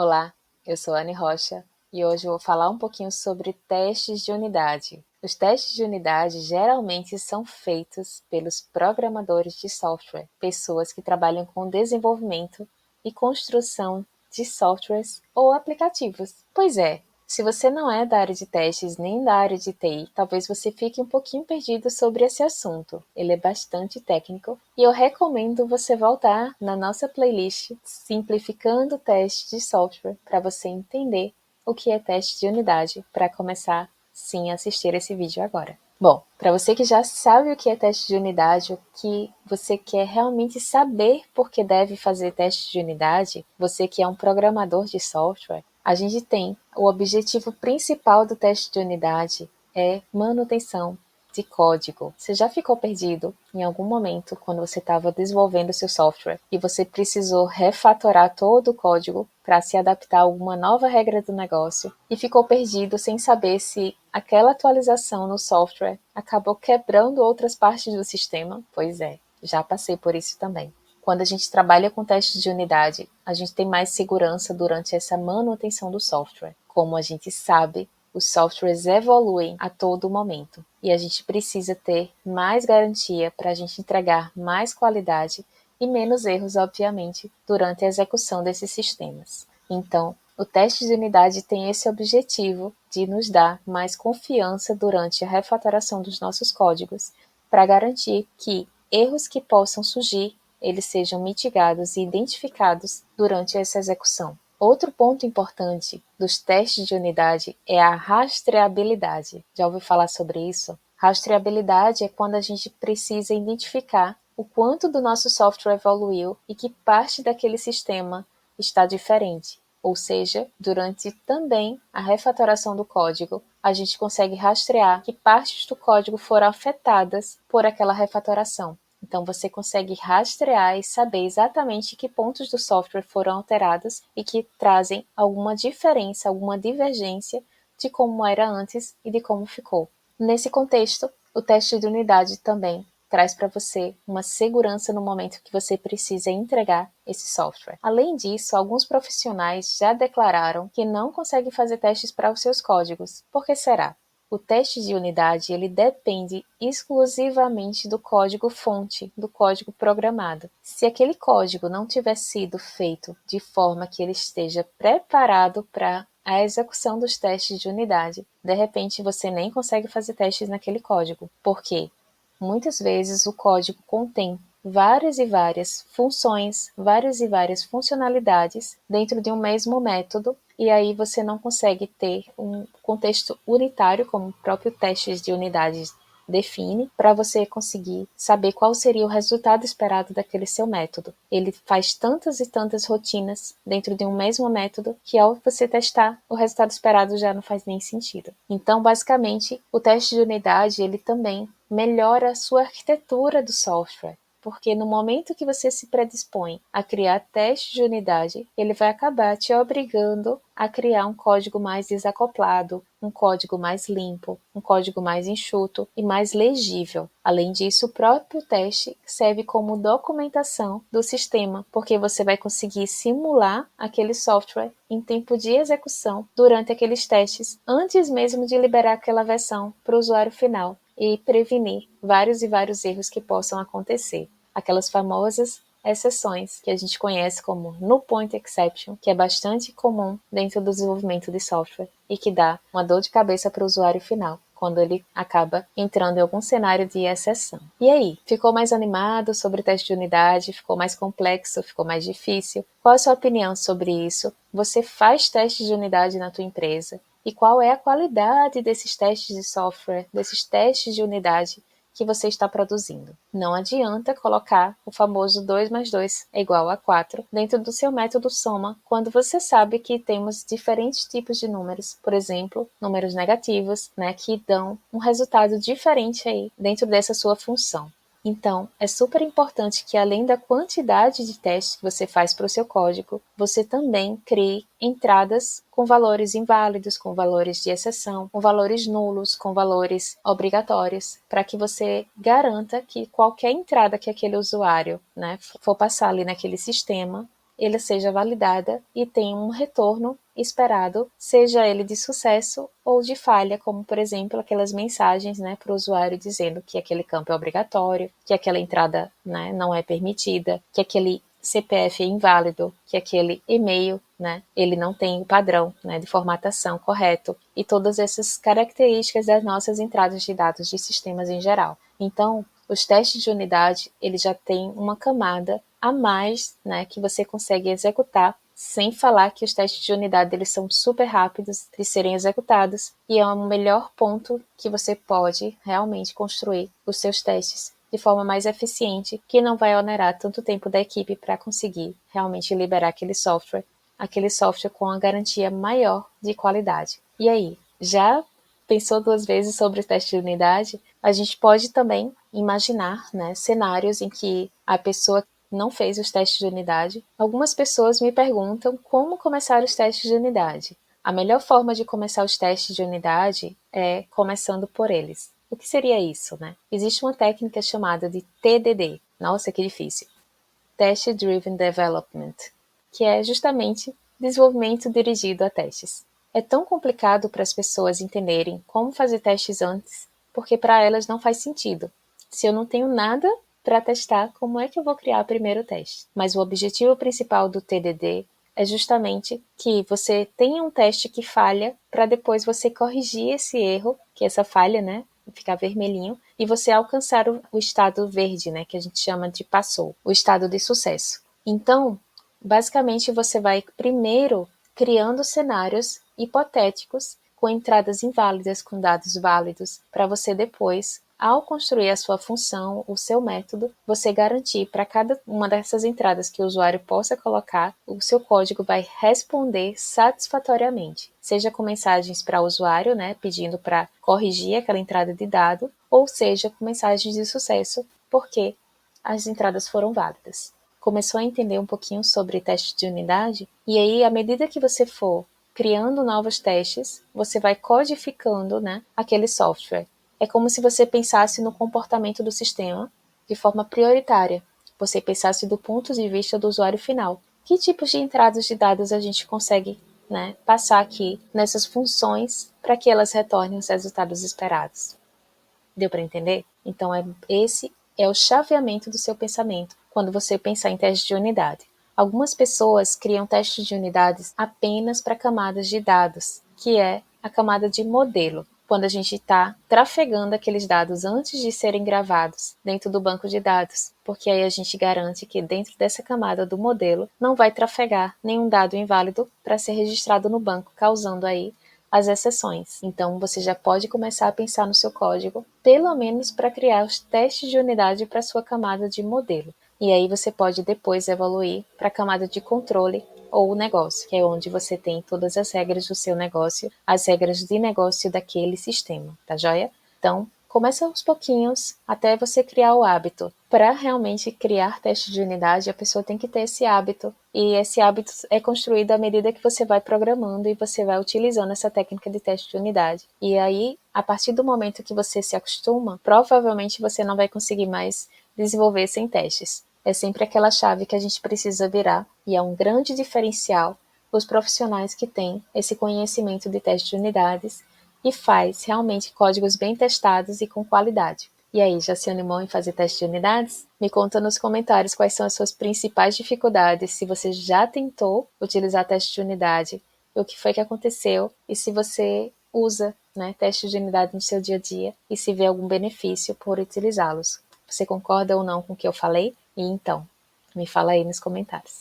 Olá, eu sou Anne Rocha e hoje eu vou falar um pouquinho sobre testes de unidade. Os testes de unidade geralmente são feitos pelos programadores de software, pessoas que trabalham com desenvolvimento e construção de softwares ou aplicativos. Pois é, se você não é da área de testes nem da área de TI, talvez você fique um pouquinho perdido sobre esse assunto. Ele é bastante técnico e eu recomendo você voltar na nossa playlist Simplificando Testes de Software para você entender o que é teste de unidade para começar sim a assistir esse vídeo agora. Bom, para você que já sabe o que é teste de unidade, o que você quer realmente saber por que deve fazer teste de unidade, você que é um programador de software, a gente tem o objetivo principal do teste de unidade é manutenção de código. Você já ficou perdido em algum momento quando você estava desenvolvendo seu software e você precisou refatorar todo o código para se adaptar a alguma nova regra do negócio e ficou perdido sem saber se aquela atualização no software acabou quebrando outras partes do sistema? Pois é, já passei por isso também. Quando a gente trabalha com testes de unidade, a gente tem mais segurança durante essa manutenção do software. Como a gente sabe, os softwares evoluem a todo momento e a gente precisa ter mais garantia para a gente entregar mais qualidade e menos erros, obviamente, durante a execução desses sistemas. Então, o teste de unidade tem esse objetivo de nos dar mais confiança durante a refatoração dos nossos códigos, para garantir que erros que possam surgir, eles sejam mitigados e identificados durante essa execução. Outro ponto importante dos testes de unidade é a rastreabilidade. Já ouviu falar sobre isso? Rastreabilidade é quando a gente precisa identificar o quanto do nosso software evoluiu e que parte daquele sistema está diferente. Ou seja, durante também a refatoração do código, a gente consegue rastrear que partes do código foram afetadas por aquela refatoração. Então, você consegue rastrear e saber exatamente que pontos do software foram alterados e que trazem alguma diferença, alguma divergência de como era antes e de como ficou. Nesse contexto, o teste de unidade também traz para você uma segurança no momento que você precisa entregar esse software. Além disso, alguns profissionais já declararam que não conseguem fazer testes para os seus códigos. Por que será? O teste de unidade ele depende exclusivamente do código-fonte, do código programado. Se aquele código não tiver sido feito de forma que ele esteja preparado para a execução dos testes de unidade, de repente você nem consegue fazer testes naquele código. Por quê? Muitas vezes o código contém várias e várias funções, várias e várias funcionalidades dentro de um mesmo método, e aí você não consegue ter um contexto unitário, como o próprio teste de unidades define, para você conseguir saber qual seria o resultado esperado daquele seu método. Ele faz tantas e tantas rotinas dentro de um mesmo método que ao você testar, o resultado esperado já não faz nem sentido. Então, basicamente, o teste de unidade ele também melhora a sua arquitetura do software. Porque no momento que você se predispõe a criar testes de unidade, ele vai acabar te obrigando a criar um código mais desacoplado, um código mais limpo, um código mais enxuto e mais legível. Além disso, o próprio teste serve como documentação do sistema, porque você vai conseguir simular aquele software em tempo de execução durante aqueles testes, antes mesmo de liberar aquela versão para o usuário final e prevenir vários e vários erros que possam acontecer. Aquelas famosas exceções que a gente conhece como null point exception, que é bastante comum dentro do desenvolvimento de software e que dá uma dor de cabeça para o usuário final, quando ele acaba entrando em algum cenário de exceção. E aí, ficou mais animado sobre o teste de unidade? Ficou mais complexo? Ficou mais difícil? Qual a sua opinião sobre isso? Você faz testes de unidade na tua empresa? E qual é a qualidade desses testes de software, desses testes de unidade que você está produzindo? Não adianta colocar o famoso 2 mais 2 é igual a 4 dentro do seu método soma, quando você sabe que temos diferentes tipos de números, por exemplo, números negativos, que dão um resultado diferente aí dentro dessa sua função. Então, é super importante que além da quantidade de testes que você faz para o seu código, você também crie entradas com valores inválidos, com valores de exceção, com valores nulos, com valores obrigatórios, para que você garanta que qualquer entrada que aquele usuário for passar ali naquele sistema, ele seja validada e tenha um retorno esperado, seja ele de sucesso ou de falha, como por exemplo aquelas mensagens, né, para o usuário dizendo que aquele campo é obrigatório, que aquela entrada, né, não é permitida, que aquele CPF é inválido, que aquele e-mail, né, ele não tem o padrão, né, de formatação correto, e todas essas características das nossas entradas de dados de sistemas em geral. Então, os testes de unidade, ele já tem uma camada a mais, né, que você consegue executar, sem falar que os testes de unidade eles são super rápidos de serem executados e é o melhor ponto que você pode realmente construir os seus testes de forma mais eficiente, que não vai onerar tanto tempo da equipe para conseguir realmente liberar aquele software com a garantia maior de qualidade. E aí, já pensou duas vezes sobre o teste de unidade? A gente pode também imaginar, né, cenários em que a pessoa não fez os testes de unidade. Algumas pessoas me perguntam como começar os testes de unidade. A melhor forma de começar os testes de unidade é começando por eles. O que seria isso, né? Existe uma técnica chamada de TDD. Nossa, que difícil. Test Driven Development, que é justamente desenvolvimento dirigido a testes. É tão complicado para as pessoas entenderem como fazer testes antes, porque para elas não faz sentido. Se eu não tenho nada para testar, como é que eu vou criar primeiro o teste? Mas o objetivo principal do TDD é justamente que você tenha um teste que falha para depois você corrigir esse erro, que é essa falha, né, ficar vermelhinho, e você alcançar o estado verde, né, que a gente chama de passou, o estado de sucesso. Então, basicamente você vai primeiro criando cenários hipotéticos com entradas inválidas, com dados válidos, para você depois, ao construir a sua função, o seu método, você garantir para cada uma dessas entradas que o usuário possa colocar, o seu código vai responder satisfatoriamente, seja com mensagens para o usuário, né, pedindo para corrigir aquela entrada de dado, ou seja com mensagens de sucesso, porque as entradas foram válidas. Começou a entender um pouquinho sobre teste de unidade? E aí, à medida que você for criando novos testes, você vai codificando, né, aquele software. É como se você pensasse no comportamento do sistema de forma prioritária. Você pensasse do ponto de vista do usuário final. Que tipos de entradas de dados a gente consegue, né, passar aqui nessas funções para que elas retornem os resultados esperados? Deu para entender? Então, esse é o chaveamento do seu pensamento quando você pensar em teste de unidade. Algumas pessoas criam testes de unidades apenas para camadas de dados, que é a camada de modelo, quando a gente está trafegando aqueles dados antes de serem gravados dentro do banco de dados, porque aí a gente garante que dentro dessa camada do modelo não vai trafegar nenhum dado inválido para ser registrado no banco, causando aí as exceções. Então, você já pode começar a pensar no seu código, pelo menos para criar os testes de unidade para sua camada de modelo. E aí você pode depois evoluir para a camada de controle ou negócio, que é onde você tem todas as regras do seu negócio, as regras de negócio daquele sistema, tá joia? Então, começa aos pouquinhos até você criar o hábito. Para realmente criar testes de unidade, a pessoa tem que ter esse hábito. E esse hábito é construído à medida que você vai programando e você vai utilizando essa técnica de teste de unidade. E aí, a partir do momento que você se acostuma, provavelmente você não vai conseguir mais desenvolver sem testes. É sempre aquela chave que a gente precisa virar. E é um grande diferencial os profissionais que têm esse conhecimento de teste de unidades e faz realmente códigos bem testados e com qualidade. E aí, já se animou em fazer teste de unidades? Me conta nos comentários quais são as suas principais dificuldades, se você já tentou utilizar teste de unidade, o que foi que aconteceu e se você usa, né, teste de unidade no seu dia a dia e se vê algum benefício por utilizá-los. Você concorda ou não com o que eu falei? E então, me fala aí nos comentários.